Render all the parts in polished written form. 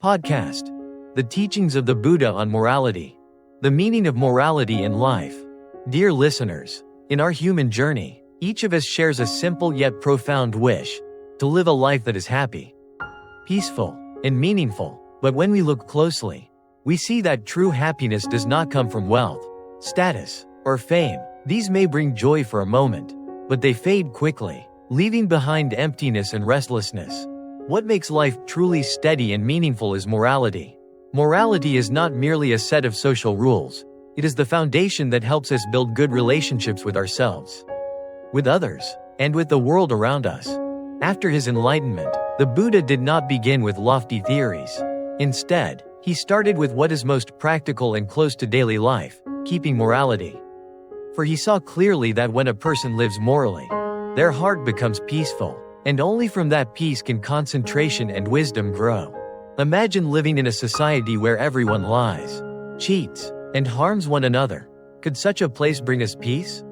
Podcast. The Teachings of the Buddha on Morality. The Meaning of Morality in Life. Dear listeners, in our human journey, each of us shares a simple yet profound wish to live a life that is happy, peaceful, and meaningful. But when we look closely, we see that true happiness does not come from wealth, status, or fame. These may bring joy for a moment, but they fade quickly, leaving behind emptiness and restlessness. What makes life truly steady and meaningful is morality. Morality is not merely a set of social rules, it is the foundation that helps us build good relationships with ourselves, with others, and with the world around us. After his enlightenment, the Buddha did not begin with lofty theories. Instead, he started with what is most practical and close to daily life, keeping morality. For he saw clearly that when a person lives morally, their heart becomes peaceful, and only from that peace can concentration and wisdom grow. Imagine living in a society where everyone lies, cheats, and harms one another. Could such a place bring us peace?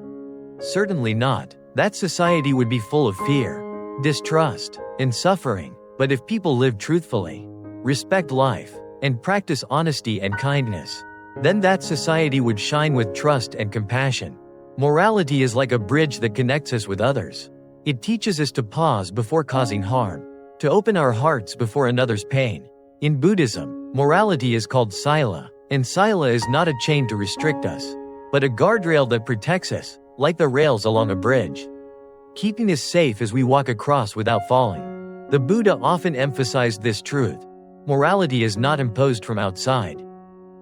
Certainly not. That society would be full of fear, distrust, and suffering. But if people live truthfully, respect life, and practice honesty and kindness, then that society would shine with trust and compassion. Morality is like a bridge that connects us with others. It teaches us to pause before causing harm, to open our hearts before another's pain. In Buddhism, morality is called sila, and sila is not a chain to restrict us, but a guardrail that protects us, like the rails along a bridge, keeping us safe as we walk across without falling. The Buddha often emphasized this truth. Morality is not imposed from outside,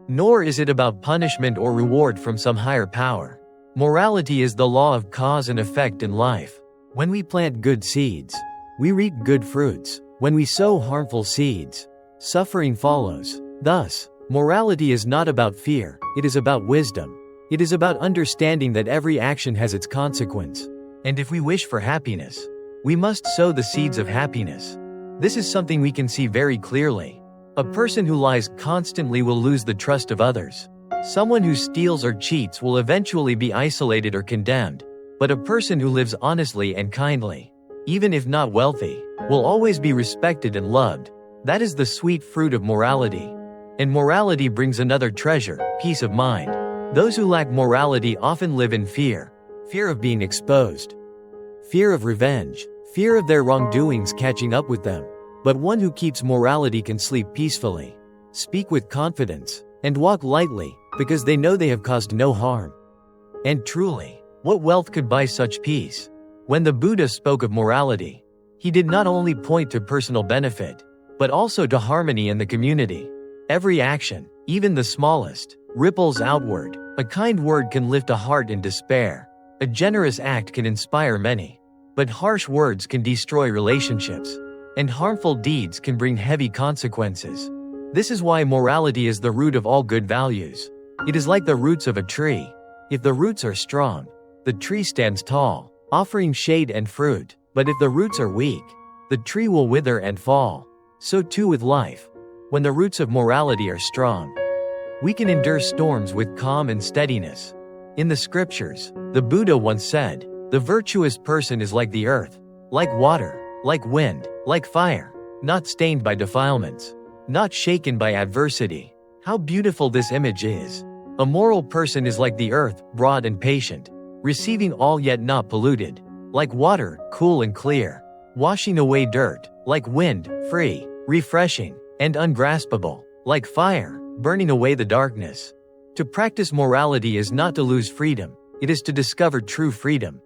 nor is it about punishment or reward from some higher power. Morality is the law of cause and effect in life. When we plant good seeds, we reap good fruits. When we sow harmful seeds, suffering follows. Thus, morality is not about fear, it is about wisdom. It is about understanding that every action has its consequence. And if we wish for happiness, we must sow the seeds of happiness. This is something we can see very clearly. A person who lies constantly will lose the trust of others. Someone who steals or cheats will eventually be isolated or condemned. But a person who lives honestly and kindly, even if not wealthy, will always be respected and loved. That is the sweet fruit of morality. And morality brings another treasure, peace of mind. Those who lack morality often live in fear. Fear of being exposed, fear of revenge, fear of their wrongdoings catching up with them. But one who keeps morality can sleep peacefully, speak with confidence, and walk lightly, because they know they have caused no harm. And truly, what wealth could buy such peace? When the Buddha spoke of morality, he did not only point to personal benefit, but also to harmony in the community. Every action, even the smallest, ripples outward. A kind word can lift a heart in despair. A generous act can inspire many. But harsh words can destroy relationships, and harmful deeds can bring heavy consequences. This is why morality is the root of all good values. It is like the roots of a tree. If the roots are strong, the tree stands tall, offering shade and fruit. But if the roots are weak, the tree will wither and fall. So too with life. When the roots of morality are strong, we can endure storms with calm and steadiness. In the scriptures, the Buddha once said, "The virtuous person is like the earth, like water, like wind, like fire, not stained by defilements, not shaken by adversity." How beautiful this image is. A moral person is like the earth, broad and patient, receiving all yet not polluted, like water, cool and clear, washing away dirt, like wind, free, refreshing, and ungraspable, like fire, burning away the darkness. To practice morality is not to lose freedom, it is to discover true freedom.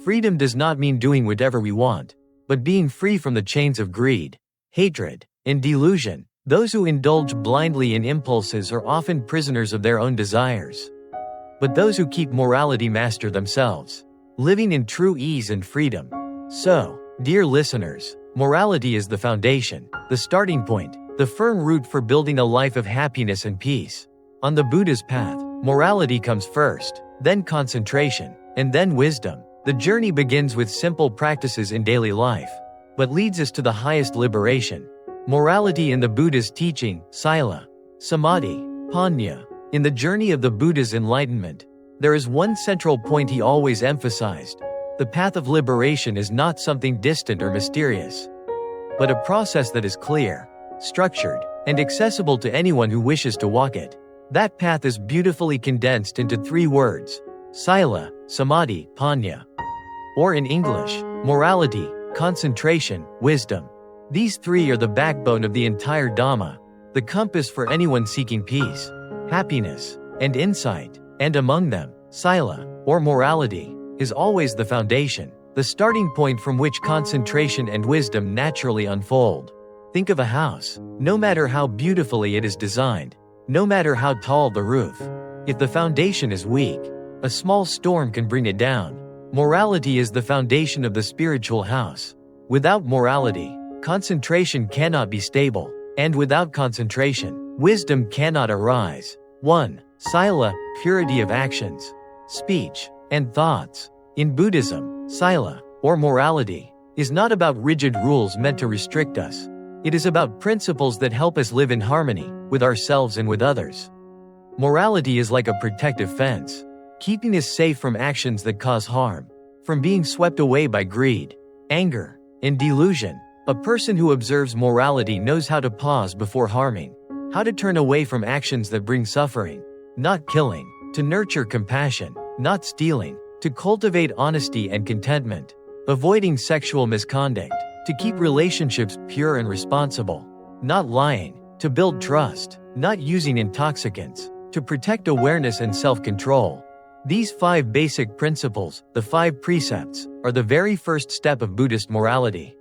Freedom does not mean doing whatever we want, but being free from the chains of greed, hatred, and delusion. Those who indulge blindly in impulses are often prisoners of their own desires. But those who keep morality master themselves, living in true ease and freedom. So, dear listeners, morality is the foundation, the starting point, the firm root for building a life of happiness and peace. On the Buddha's path, morality comes first, then concentration, and then wisdom. The journey begins with simple practices in daily life, but leads us to the highest liberation. Morality in the Buddha's teaching, sila, samadhi, panya. In the journey of the Buddha's enlightenment, there is one central point he always emphasized. The path of liberation is not something distant or mysterious, but a process that is clear, structured, and accessible to anyone who wishes to walk it. That path is beautifully condensed into 3 words: sila, samadhi, panya. Or in English, morality, concentration, wisdom. These 3 are the backbone of the entire Dhamma, the compass for anyone seeking peace, happiness, and insight. And among them, sila, or morality, is always the foundation, the starting point from which concentration and wisdom naturally unfold. Think of a house. No matter how beautifully it is designed, no matter how tall the roof, if the foundation is weak, a small storm can bring it down. Morality is the foundation of the spiritual house. Without morality, concentration cannot be stable, and without concentration, wisdom cannot arise. 1. Sila, purity of actions, speech, and thoughts. In Buddhism, sila, or morality, is not about rigid rules meant to restrict us. It is about principles that help us live in harmony with ourselves and with others. Morality is like a protective fence, keeping us safe from actions that cause harm, from being swept away by greed, anger, and delusion. A person who observes morality knows how to pause before harming, how to turn away from actions that bring suffering, not killing, to nurture compassion, not stealing, to cultivate honesty and contentment, avoiding sexual misconduct, to keep relationships pure and responsible, not lying, to build trust, not using intoxicants, to protect awareness and self-control. These 5 basic principles, the 5 precepts, are the very first step of Buddhist morality.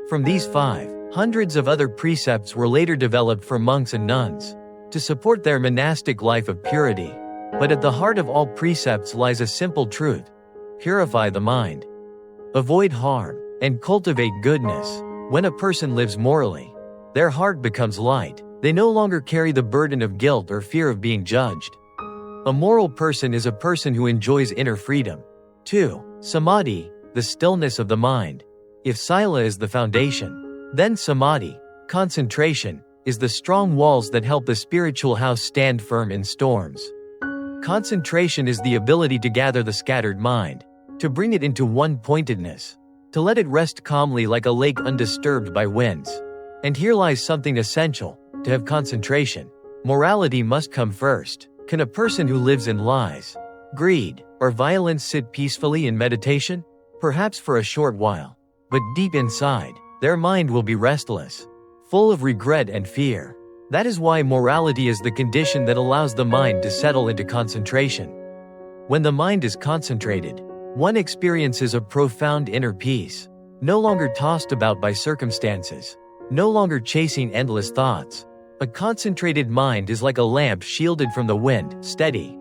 From these 5, hundreds of other precepts were later developed for monks and nuns to support their monastic life of purity. But at the heart of all precepts lies a simple truth: purify the mind, avoid harm, and cultivate goodness. When a person lives morally, their heart becomes light. They no longer carry the burden of guilt or fear of being judged. A moral person is a person who enjoys inner freedom. 2. Samadhi, the stillness of the mind. If sila is the foundation, then samadhi, concentration, is the strong walls that help the spiritual house stand firm in storms. Concentration is the ability to gather the scattered mind, to bring it into one-pointedness, to let it rest calmly like a lake undisturbed by winds. And here lies something essential: to have concentration, morality must come first. Can a person who lives in lies, greed, or violence sit peacefully in meditation? Perhaps for a short while. But deep inside, their mind will be restless, full of regret and fear. That is why morality is the condition that allows the mind to settle into concentration. When the mind is concentrated, one experiences a profound inner peace, no longer tossed about by circumstances, no longer chasing endless thoughts. A concentrated mind is like a lamp shielded from the wind, steady,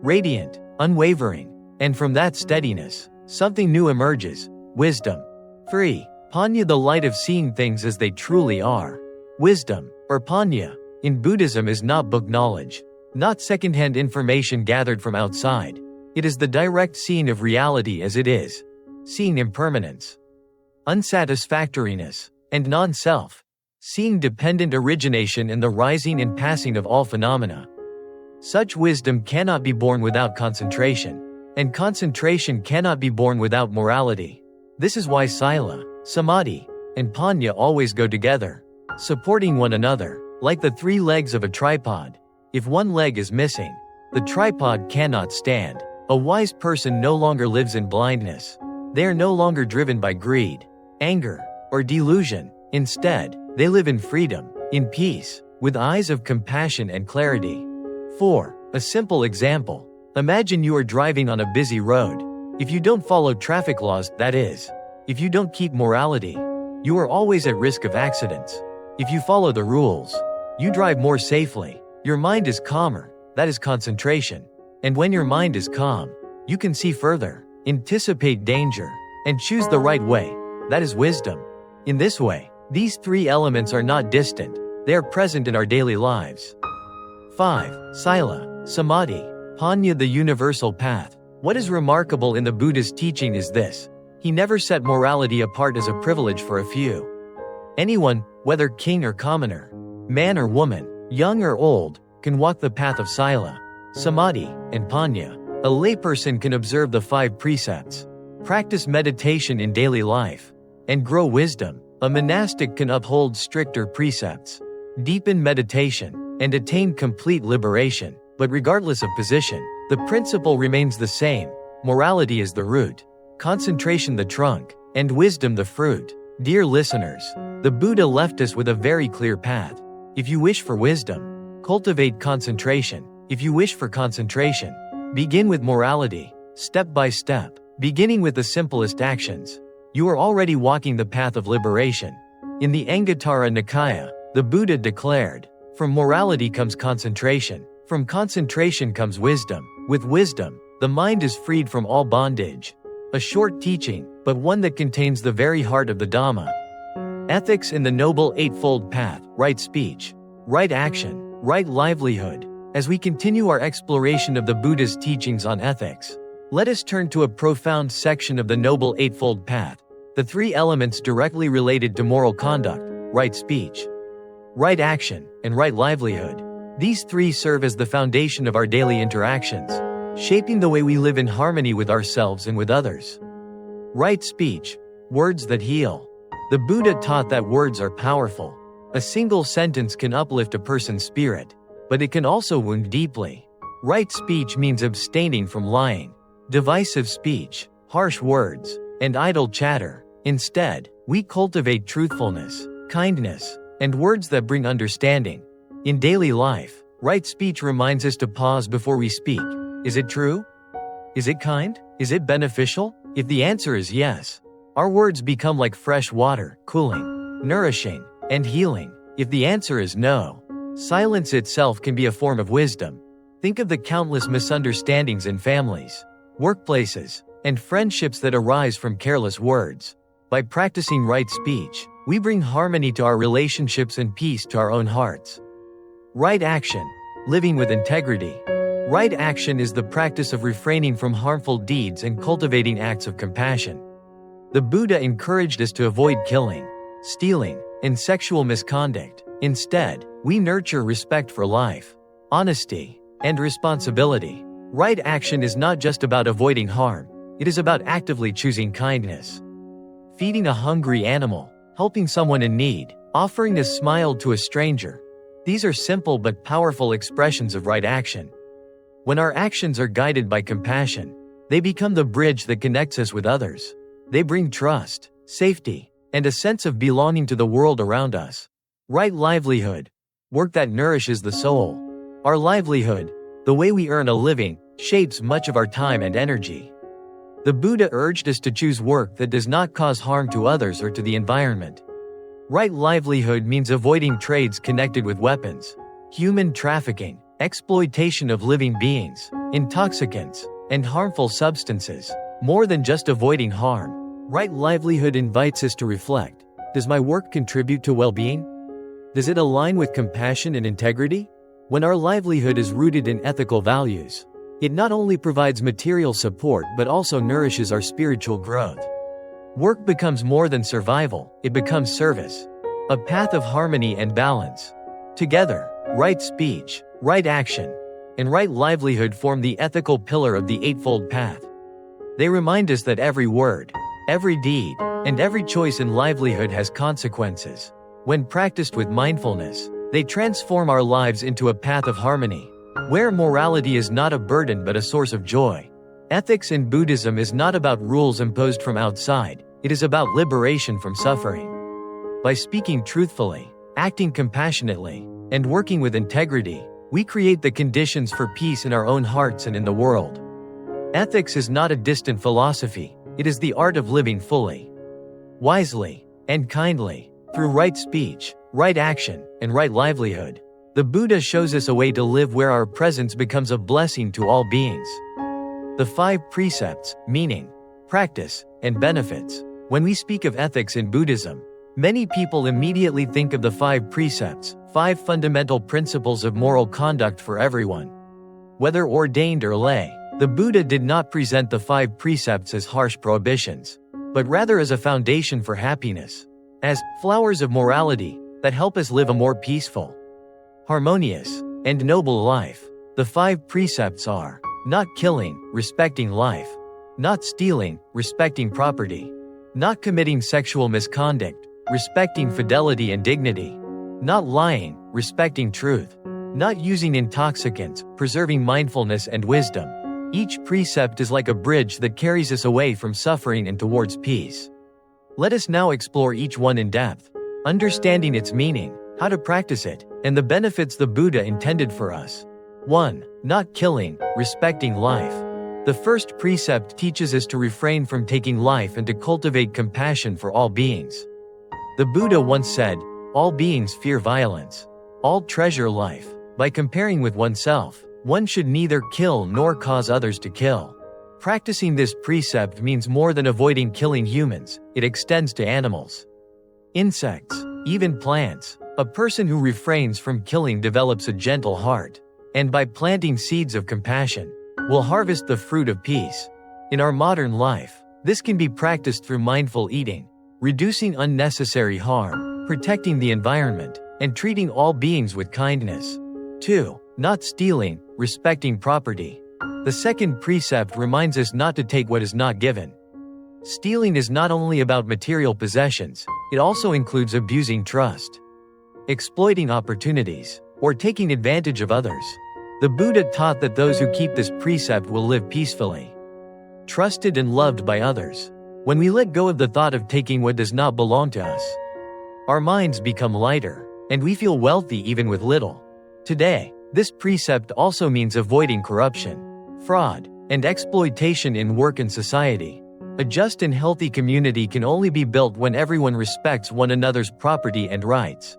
radiant, unwavering, and from that steadiness, something new emerges: wisdom. 3. Panya, the light of seeing things as they truly are. Wisdom, or panya, in Buddhism is not book knowledge, not secondhand information gathered from outside. It is the direct seeing of reality as it is, seeing impermanence, unsatisfactoriness, and non-self, seeing dependent origination and the rising and passing of all phenomena. Such wisdom cannot be born without concentration, and concentration cannot be born without morality. This is why sila, samadhi, and panya always go together, supporting one another, like the 3 legs of a tripod. If one leg is missing, the tripod cannot stand. A wise person no longer lives in blindness. They are no longer driven by greed, anger, or delusion. Instead, they live in freedom, in peace, with eyes of compassion and clarity. 4. A simple example. Imagine you are driving on a busy road. If you don't follow traffic laws, that is, if you don't keep morality, you are always at risk of accidents. If you follow the rules, you drive more safely. Your mind is calmer, that is concentration. And when your mind is calm, you can see further, anticipate danger, and choose the right way, that is wisdom. In this way, these 3 elements are not distant, they are present in our daily lives. 5. Sila, samadhi, panya, the universal path. What is remarkable in the Buddha's teaching is this: he never set morality apart as a privilege for a few. Anyone, whether king or commoner, man or woman, young or old, can walk the path of sila, samadhi, and panya. A layperson can observe the 5 precepts, practice meditation in daily life, and grow wisdom. A monastic can uphold stricter precepts, deepen meditation, and attain complete liberation. But regardless of position, the principle remains the same. Morality is the root, concentration the trunk, and wisdom the fruit. Dear listeners, the Buddha left us with a very clear path. If you wish for wisdom, cultivate concentration. If you wish for concentration, begin with morality, step by step, beginning with the simplest actions. You are already walking the path of liberation. In the Anguttara Nikaya, the Buddha declared, "From morality comes concentration. From concentration comes wisdom. With wisdom, the mind is freed from all bondage." A short teaching, but one that contains the very heart of the Dhamma. Ethics in the Noble Eightfold Path: right speech, right action, right livelihood. As we continue our exploration of the Buddha's teachings on ethics, let us turn to a profound section of the Noble Eightfold Path, the three elements directly related to moral conduct: right speech, right action, and right livelihood. These three serve as the foundation of our daily interactions, shaping the way we live in harmony with ourselves and with others. Right speech, words that heal. The Buddha taught that words are powerful. A single sentence can uplift a person's spirit, but it can also wound deeply. Right speech means abstaining from lying, divisive speech, harsh words, and idle chatter. Instead, we cultivate truthfulness, kindness, and words that bring understanding. In daily life, right speech reminds us to pause before we speak. Is it true? Is it kind? Is it beneficial? If the answer is yes, our words become like fresh water, cooling, nourishing, and healing. If the answer is no, silence itself can be a form of wisdom. Think of the countless misunderstandings in families, workplaces, and friendships that arise from careless words. By practicing right speech, we bring harmony to our relationships and peace to our own hearts. Right action, living with integrity. Right action is the practice of refraining from harmful deeds and cultivating acts of compassion. The Buddha encouraged us to avoid killing, stealing, and sexual misconduct. Instead, we nurture respect for life, honesty, and responsibility. Right action is not just about avoiding harm, it is about actively choosing kindness. Feeding a hungry animal, helping someone in need, offering a smile to a stranger. These are simple but powerful expressions of right action. When our actions are guided by compassion, they become the bridge that connects us with others. They bring trust, safety, and a sense of belonging to the world around us. Right livelihood, work that nourishes the soul. Our livelihood, the way we earn a living, shapes much of our time and energy. The Buddha urged us to choose work that does not cause harm to others or to the environment. Right livelihood means avoiding trades connected with weapons, human trafficking, exploitation of living beings, intoxicants, and harmful substances. More than just avoiding harm, right livelihood invites us to reflect. Does my work contribute to well-being? Does it align with compassion and integrity? When our livelihood is rooted in ethical values, it not only provides material support but also nourishes our spiritual growth. Work becomes more than survival, it becomes service, a path of harmony and balance. Together, right speech, right action, and right livelihood form the ethical pillar of the Eightfold Path. They remind us that every word, every deed, and every choice in livelihood has consequences. When practiced with mindfulness, they transform our lives into a path of harmony, where morality is not a burden but a source of joy. Ethics in Buddhism is not about rules imposed from outside, it is about liberation from suffering. By speaking truthfully, acting compassionately, and working with integrity, we create the conditions for peace in our own hearts and in the world. Ethics is not a distant philosophy, it is the art of living fully, wisely, and kindly, through right speech, right action, and right livelihood. The Buddha shows us a way to live where our presence becomes a blessing to all beings. The 5 precepts, meaning, practice, and benefits. When we speak of ethics in Buddhism, many people immediately think of the 5 precepts, 5 fundamental principles of moral conduct for everyone. Whether ordained or lay, the Buddha did not present the 5 precepts as harsh prohibitions, but rather as a foundation for happiness, as flowers of morality that help us live a more peaceful, harmonious, and noble life. The 5 precepts are: not killing, respecting life; not stealing, respecting property; not committing sexual misconduct, respecting fidelity and dignity; not lying, respecting truth, not using intoxicants, preserving mindfulness and wisdom. Each precept is like a bridge that carries us away from suffering and towards peace. Let us now explore each one in depth, understanding its meaning, how to practice it, and the benefits the Buddha intended for us. 1. Not killing, respecting life. The first precept teaches us to refrain from taking life and to cultivate compassion for all beings. The Buddha once said, "All beings fear violence. All treasure life." By comparing with oneself, one should neither kill nor cause others to kill. Practicing this precept means more than avoiding killing humans, it extends to animals, insects, even plants. A person who refrains from killing develops a gentle heart, and by planting seeds of compassion, will harvest the fruit of peace. In our modern life, this can be practiced through mindful eating, reducing unnecessary harm, protecting the environment, and treating all beings with kindness. 2. Not stealing, respecting property. The second precept reminds us not to take what is not given. Stealing is not only about material possessions, it also includes abusing trust, exploiting opportunities, or taking advantage of others. The Buddha taught that those who keep this precept will live peacefully, trusted and loved by others. When we let go of the thought of taking what does not belong to us, our minds become lighter, and we feel wealthy even with little. Today, this precept also means avoiding corruption, fraud, and exploitation in work and society. A just and healthy community can only be built when everyone respects one another's property and rights.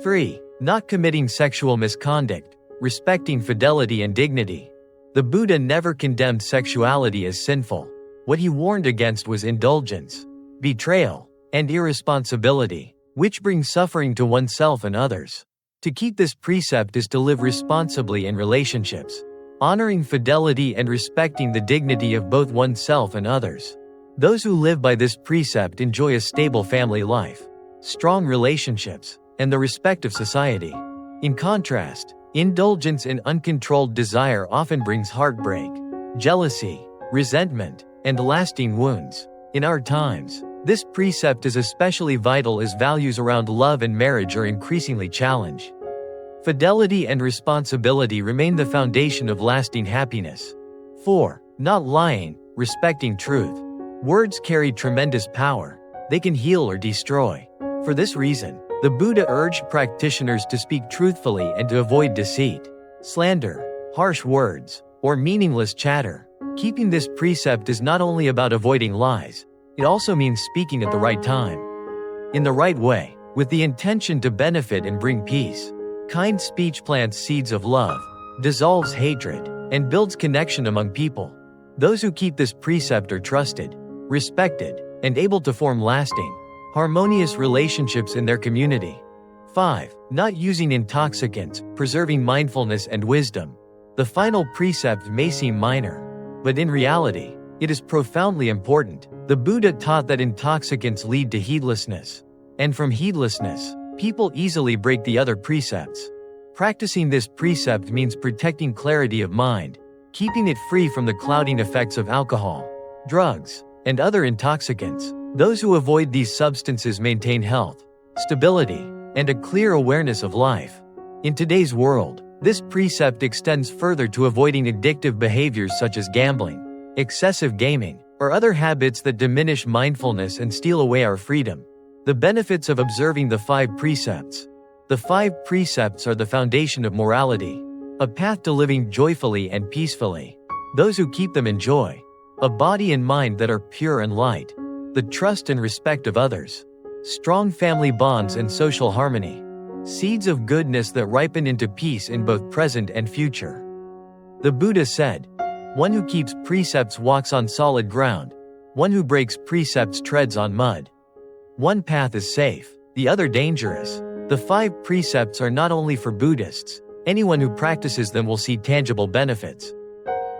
3. Not committing sexual misconduct, respecting fidelity and dignity. The Buddha never condemned sexuality as sinful. What he warned against was indulgence, betrayal, and irresponsibility, which brings suffering to oneself and others. To keep this precept is to live responsibly in relationships, honoring fidelity and respecting the dignity of both oneself and others. Those who live by this precept enjoy a stable family life, strong relationships, and the respect of society. In contrast, indulgence in uncontrolled desire often brings heartbreak, jealousy, resentment, and lasting wounds. In our times, this precept is especially vital as values around love and marriage are increasingly challenged. Fidelity and responsibility remain the foundation of lasting happiness. 4. Not lying, respecting truth. Words carry tremendous power. They can heal or destroy. For this reason, the Buddha urged practitioners to speak truthfully and to avoid deceit, slander, harsh words, or meaningless chatter. Keeping this precept is not only about avoiding lies, it also means speaking at the right time, in the right way, with the intention to benefit and bring peace. Kind speech plants seeds of love, dissolves hatred, and builds connection among people. Those who keep this precept are trusted, respected, and able to form lasting, harmonious relationships in their community. 5. Not using intoxicants, preserving mindfulness and wisdom. The final precept may seem minor, but in reality, it is profoundly important. The Buddha taught that intoxicants lead to heedlessness, and from heedlessness, people easily break the other precepts. Practicing this precept means protecting clarity of mind, keeping it free from the clouding effects of alcohol, drugs, and other intoxicants. Those who avoid these substances maintain health, stability, and a clear awareness of life. In today's world, this precept extends further to avoiding addictive behaviors such as gambling, excessive gaming, or other habits that diminish mindfulness and steal away our freedom. The benefits of observing the 5 precepts. The 5 precepts are the foundation of morality, a path to living joyfully and peacefully. Those who keep them enjoy a body and mind that are pure and light, the trust and respect of others, strong family bonds and social harmony, seeds of goodness that ripen into peace in both present and future. The Buddha said, "One who keeps precepts walks on solid ground. One who breaks precepts treads on mud. One path is safe, the other dangerous." The 5 precepts are not only for Buddhists. Anyone who practices them will see tangible benefits.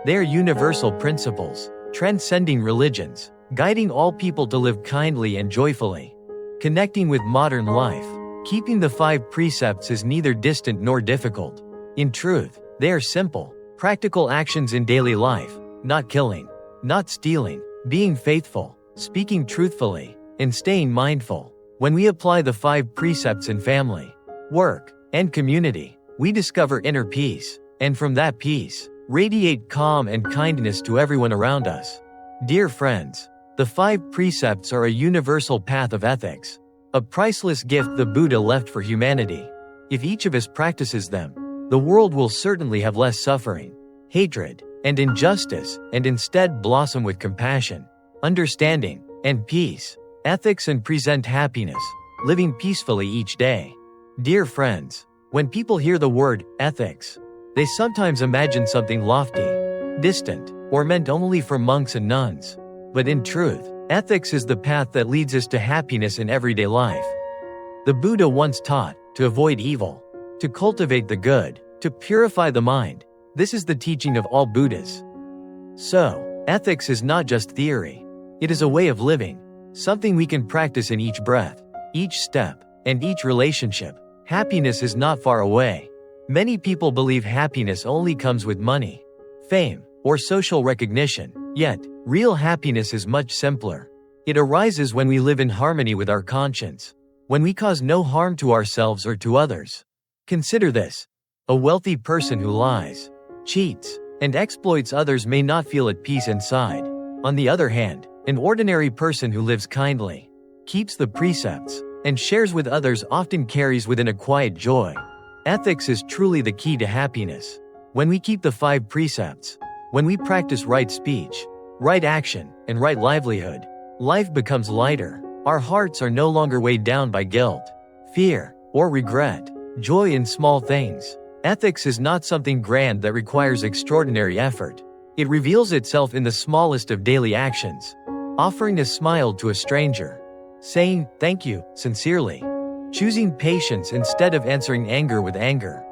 They are universal principles, transcending religions, guiding all people to live kindly and joyfully. Connecting with modern life, keeping the 5 precepts is neither distant nor difficult. In truth, they are simple, practical actions in daily life: not killing, not stealing, being faithful, speaking truthfully, and staying mindful. When we apply the 5 precepts in family, work, and community, we discover inner peace, and from that peace, radiate calm and kindness to everyone around us. Dear friends, the 5 precepts are a universal path of ethics, a priceless gift the Buddha left for humanity. If each of us practices them, the world will certainly have less suffering, hatred, and injustice, and instead blossom with compassion, understanding, and peace, ethics, and present happiness, living peacefully each day. Dear friends, when people hear the word ethics, they sometimes imagine something lofty, distant, or meant only for monks and nuns. But in truth, ethics is the path that leads us to happiness in everyday life. The Buddha once taught to avoid evil, to cultivate the good, to purify the mind. This is the teaching of all Buddhas. So, ethics is not just theory. It is a way of living, something we can practice in each breath, each step, and each relationship. Happiness is not far away. Many people believe happiness only comes with money, fame, or social recognition. Yet, real happiness is much simpler. It arises when we live in harmony with our conscience, when we cause no harm to ourselves or to others. Consider this. A wealthy person who lies, cheats, and exploits others may not feel at peace inside. On the other hand, an ordinary person who lives kindly, keeps the precepts, and shares with others often carries within a quiet joy. Ethics is truly the key to happiness. When we keep the 5 precepts, when we practice right speech, right action, and right livelihood, life becomes lighter. Our hearts are no longer weighed down by guilt, fear, or regret. Joy in small things. Ethics is not something grand that requires extraordinary effort. It reveals itself in the smallest of daily actions. Offering a smile to a stranger, saying thank you sincerely, choosing patience instead of answering anger with anger,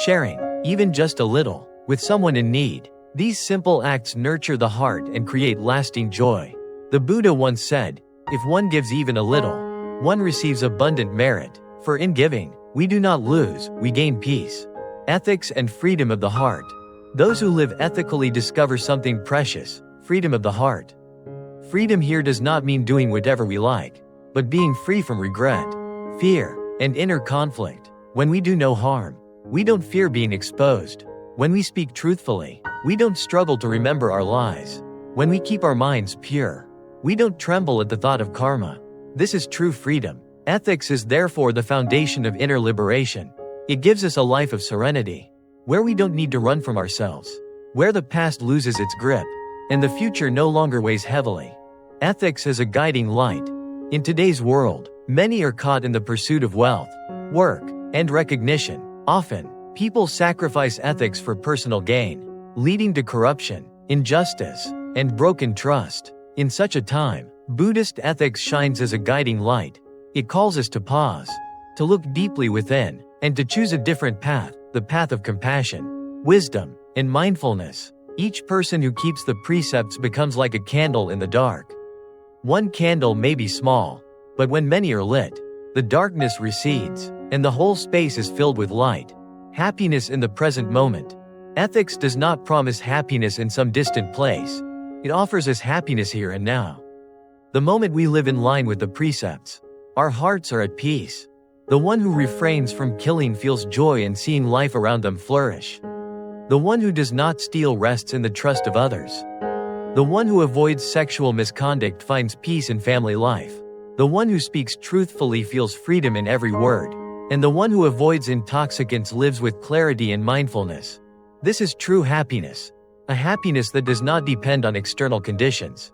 sharing, even just a little, with someone in need. These simple acts nurture the heart and create lasting joy. The Buddha once said, "If one gives even a little, one receives abundant merit, for in giving, we do not lose, we gain peace." Ethics and freedom of the heart. Those who live ethically discover something precious, freedom of the heart. Freedom here does not mean doing whatever we like, but being free from regret, fear, and inner conflict. When we do no harm, we don't fear being exposed. When we speak truthfully, we don't struggle to remember our lies. When we keep our minds pure, we don't tremble at the thought of karma. This is true freedom. Ethics is therefore the foundation of inner liberation. It gives us a life of serenity, where we don't need to run from ourselves, where the past loses its grip, and the future no longer weighs heavily. Ethics is a guiding light. In today's world, many are caught in the pursuit of wealth, work, and recognition. Often, people sacrifice ethics for personal gain, leading to corruption, injustice, and broken trust. In such a time, Buddhist ethics shines as a guiding light. It calls us to pause, to look deeply within, and to choose a different path, the path of compassion, wisdom, and mindfulness. Each person who keeps the precepts becomes like a candle in the dark. One candle may be small, but when many are lit, the darkness recedes, and the whole space is filled with light. Happiness in the present moment. Ethics does not promise happiness in some distant place. It offers us happiness here and now. The moment we live in line with the precepts, our hearts are at peace. The one who refrains from killing feels joy in seeing life around them flourish. The one who does not steal rests in the trust of others. The one who avoids sexual misconduct finds peace in family life. The one who speaks truthfully feels freedom in every word. And the one who avoids intoxicants lives with clarity and mindfulness. This is true happiness, a happiness that does not depend on external conditions,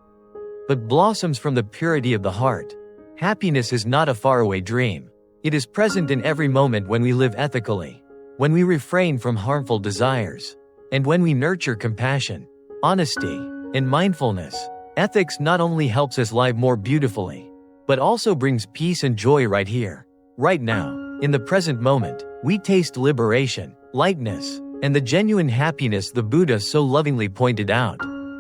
but blossoms from the purity of the heart. Happiness is not a faraway dream. It is present in every moment when we live ethically, when we refrain from harmful desires, and when we nurture compassion, honesty, and mindfulness. Ethics not only helps us live more beautifully, but also brings peace and joy right here, right now. In the present moment, we taste liberation, lightness, and the genuine happiness the Buddha so lovingly pointed out.